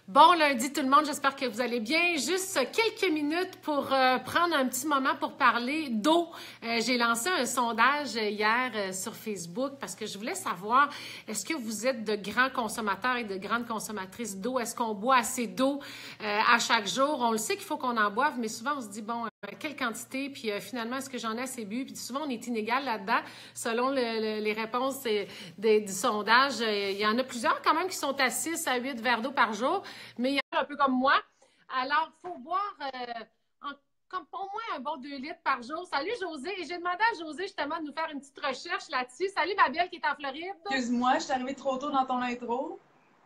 Bon lundi tout le monde, j'espère que vous allez bien. Juste quelques minutes pour prendre un petit moment pour parler d'eau. J'ai lancé un sondage hier sur Facebook parce que je voulais savoir, est-ce que vous êtes de grands consommateurs et de grandes consommatrices d'eau? Est-ce qu'on boit assez d'eau à chaque jour? On le sait qu'il faut qu'on en boive, mais souvent on se dit, bon, quelle quantité? Puis finalement, est-ce que j'en ai assez bu? Puis souvent, on est inégal là-dedans. Selon les réponses du sondage, il y en a plusieurs quand même qui sont à 6 à 8 verres d'eau par jour. Mais il y en a un peu comme moi. Alors, il faut boire comme au moins un bon 2 litres par jour. Salut José. Et j'ai demandé à José justement de nous faire une petite recherche là-dessus. Salut ma belle qui est en Floride. Excuse-moi, je suis arrivée trop tôt dans ton intro.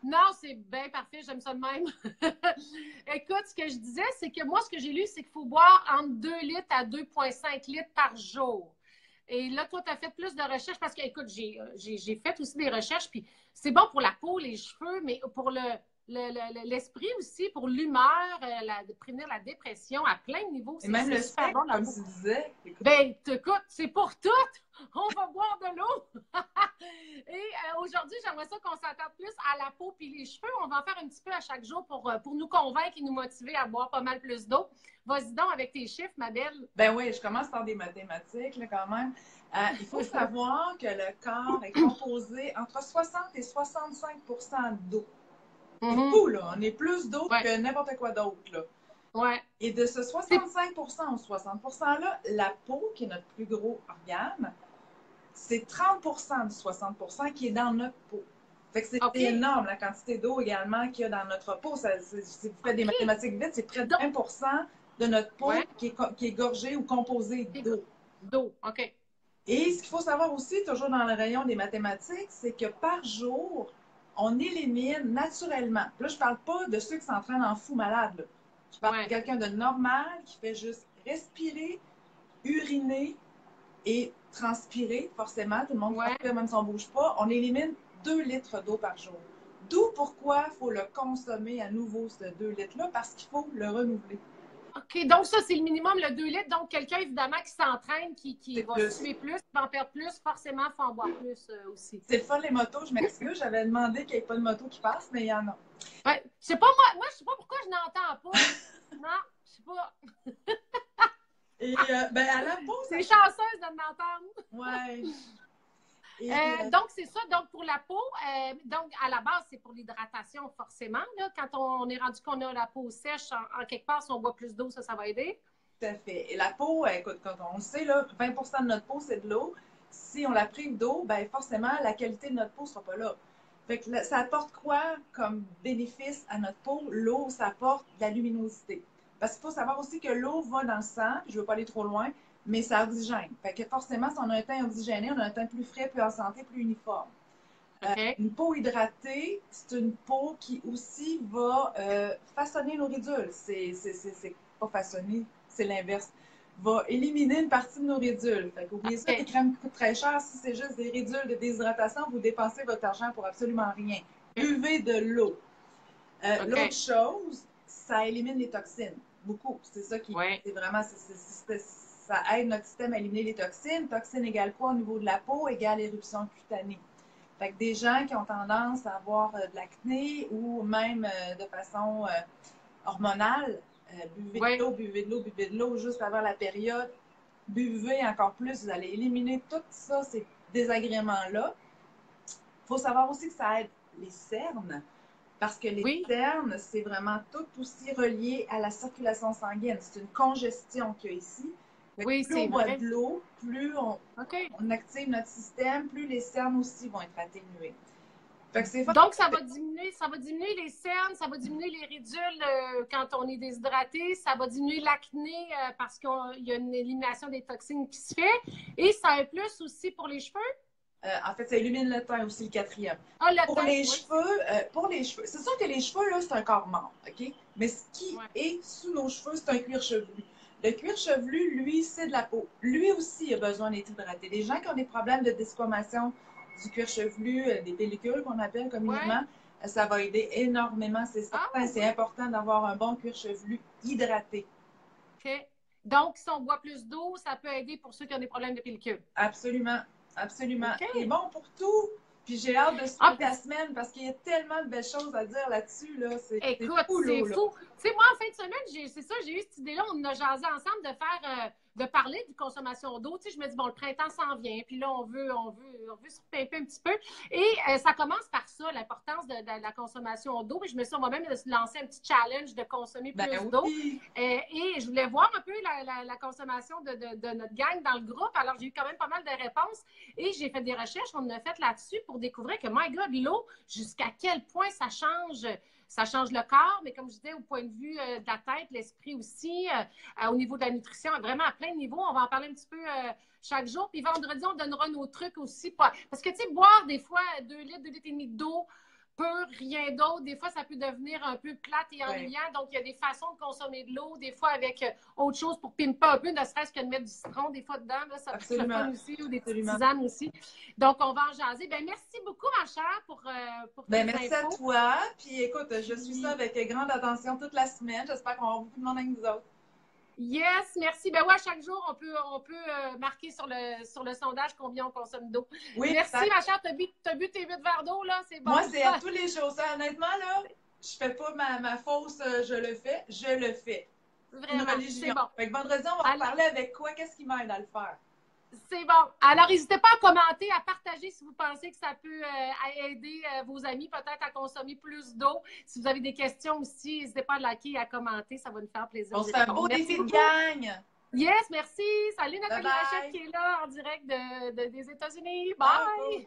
Non, c'est bien parfait, j'aime ça de même. Écoute, ce que je disais, c'est que moi, ce que j'ai lu, c'est qu'il faut boire entre 2 litres à 2,5 litres par jour. Et là, toi, tu as fait plus de recherches parce que, écoute, j'ai fait aussi des recherches, puis c'est bon pour la peau, les cheveux, mais pour l'esprit aussi, pour l'humeur, de prévenir la dépression à plein de niveaux. Et même le super spectre, bon comme tu disais. Écoute. Ben, écoute, c'est pour tout. On va boire de l'eau. Et aujourd'hui, j'aimerais ça qu'on s'attarde plus à la peau puis les cheveux. On va en faire un petit peu à chaque jour pour nous convaincre et nous motiver à boire pas mal plus d'eau. Vas-y donc avec tes chiffres, ma belle. Ben oui, je commence par des mathématiques, là, quand même. Il faut savoir que le corps est composé entre 60 et 65 d'eau. C'est fou, là. On est plus d'eau que n'importe quoi d'autre, là. Ouais. Et de ce 65 ou 60 %-là, la peau, qui est notre plus gros organe, c'est 30 du 60 qui est dans notre peau. Fait que c'est énorme la quantité d'eau également qu'il y a dans notre peau. Si vous faites des mathématiques vite, c'est près de 20 de notre peau qui est gorgée ou composée d'eau. D'eau, OK. Et ce qu'il faut savoir aussi, toujours dans le rayon des mathématiques, c'est que par jour, on élimine naturellement. Là, je ne parle pas de ceux qui s'entraînent en fou malade. Là. Je parle de quelqu'un de normal qui fait juste respirer, uriner et transpirer, forcément. Tout le monde transpire, même si on ne bouge pas. On élimine 2 litres d'eau par jour. D'où pourquoi il faut le consommer à nouveau, ce 2 litres-là, parce qu'il faut le renouveler. OK, donc ça, c'est le minimum, le 2 litres. Donc, quelqu'un, évidemment, qui s'entraîne, qui va suer plus, qui va en perdre plus, forcément, il faut en boire plus aussi. C'est le fun, les motos, je m'excuse. J'avais demandé qu'il n'y ait pas de moto qui passe, mais il y en a. Ouais, je sais pas, moi, je sais pas pourquoi je n'entends pas. Non, je sais pas. Et, ben, à la pause. C'est chanceuse de m'entendre. Ouais. Donc, c'est ça. Donc, pour la peau, donc, à la base, c'est pour l'hydratation, forcément. Là, quand on est rendu qu'on a la peau sèche, en quelque part, si on boit plus d'eau, ça va aider. Tout à fait. Et la peau, écoute, quand on le sait, là, 20 de notre peau, c'est de l'eau. Si on la prive d'eau, ben forcément, la qualité de notre peau ne sera pas là. Fait que ça apporte quoi comme bénéfice à notre peau? L'eau, ça apporte de la luminosité. Parce qu'il faut savoir aussi que l'eau va dans le sang, puis je ne veux pas aller trop loin, mais ça oxygène. Fait que forcément, si on a un teint oxygéné, on a un teint plus frais, plus en santé, plus uniforme. Une peau hydratée, c'est une peau qui aussi va façonner nos ridules. C'est pas façonner, c'est l'inverse. Va éliminer une partie de nos ridules. Fait qu'oubliez ça, les crèmes coûtent très cher. Si c'est juste des ridules de déshydratation, vous dépensez votre argent pour absolument rien. Buvez de l'eau. L'autre chose, ça élimine les toxines. Beaucoup. C'est ça qui c'est vraiment ça aide notre système à éliminer les toxines. Toxines égale quoi au niveau de la peau? Égale éruption cutanée. Fait que des gens qui ont tendance à avoir de l'acné ou même de façon hormonale, buvez de l'eau, buvez de l'eau, buvez de l'eau juste avant la période. Buvez encore plus, vous allez éliminer tout ça, ces désagréments-là. Il faut savoir aussi que ça aide les cernes, parce que les cernes, c'est vraiment tout aussi relié à la circulation sanguine. C'est une congestion qu'il y a ici. Plus on boit de l'eau, plus on active notre système, plus les cernes aussi vont être atténuées. Donc, ça va diminuer les cernes, ça va diminuer les ridules quand on est déshydraté, ça va diminuer l'acné parce qu'il y a une élimination des toxines qui se fait. Et ça a un plus aussi pour les cheveux? En fait, ça illumine le teint aussi, le quatrième. Pour les cheveux, c'est sûr que les cheveux, là, c'est un corps mort, OK? Mais ce qui est sous nos cheveux, c'est un cuir chevelu. Le cuir chevelu, lui, c'est de la peau. Lui aussi a besoin d'être hydraté. Les gens qui ont des problèmes de desquamation du cuir chevelu, des pellicules qu'on appelle communément, ça va aider énormément. C'est certain, c'est important d'avoir un bon cuir chevelu hydraté. OK. Donc, si on boit plus d'eau, ça peut aider pour ceux qui ont des problèmes de pellicule. Absolument. Absolument. C'est bon pour tout. Puis j'ai hâte de Ah, suivre ta semaine parce qu'il y a tellement de belles choses à dire là-dessus. Là. écoute, fou, c'est là. fou. Tu sais, moi, en fin de semaine, c'est ça, j'ai eu cette idée-là, on a jasé ensemble de faire, de parler de consommation d'eau. Tu sais, je me dis, bon, le printemps s'en vient, puis là, on veut se repimper un petit peu. Et ça commence par ça, l'importance de la consommation d'eau. Puis je me suis moi-même lancé un petit challenge de consommer Ben plus d'eau. oui. Et je voulais voir un peu la consommation de notre gang dans le groupe. Alors, j'ai eu quand même pas mal de réponses. Et j'ai fait des recherches, on a fait là-dessus pour découvrir que, my God, l'eau, jusqu'à quel point ça change le corps, mais comme je disais, au point de vue de la tête, l'esprit aussi, au niveau de la nutrition, vraiment à plein de niveaux. On va en parler un petit peu chaque jour. Puis vendredi, on donnera nos trucs aussi. Parce que, tu sais, boire des fois 2 litres, 2 litres et demi d'eau, pur, rien d'autre. Des fois, ça peut devenir un peu plate et ennuyant. Donc, il y a des façons de consommer de l'eau, des fois avec autre chose pour pimper un peu, ne serait-ce que de mettre du citron des fois dedans. Là, ça peut être le fun aussi, ou des petites tisanes aussi. Donc, on va en jaser. Ben, merci beaucoup, ma chère, pour tes Merci à infos. toi. Puis écoute, je suis ça avec grande attention toute la semaine. J'espère qu'on va avoir beaucoup de monde avec nous autres. Yes, merci. Ben ouais, chaque jour, on peut marquer sur le sondage combien on consomme d'eau. Oui, merci, ma chère. T'as bu tes 8 verres d'eau, là? C'est bon. Moi, c'est à tous les jours. Ça, honnêtement, là, je fais pas ma fausse je le fais. Je le fais. Vraiment, une religion. c'est bon. Fait que vendredi, on va parler avec quoi? Qu'est-ce qui m'aide à le faire? C'est bon. Alors, n'hésitez pas à commenter, à partager si vous pensez que ça peut aider vos amis peut-être à consommer plus d'eau. Si vous avez des questions aussi, n'hésitez pas à liker et à commenter. Ça va nous faire plaisir. On se fait un beau défi de gang! Yes, merci. Salut Nathalie Bye bye. Hachette qui est là en direct des États-Unis. Bye!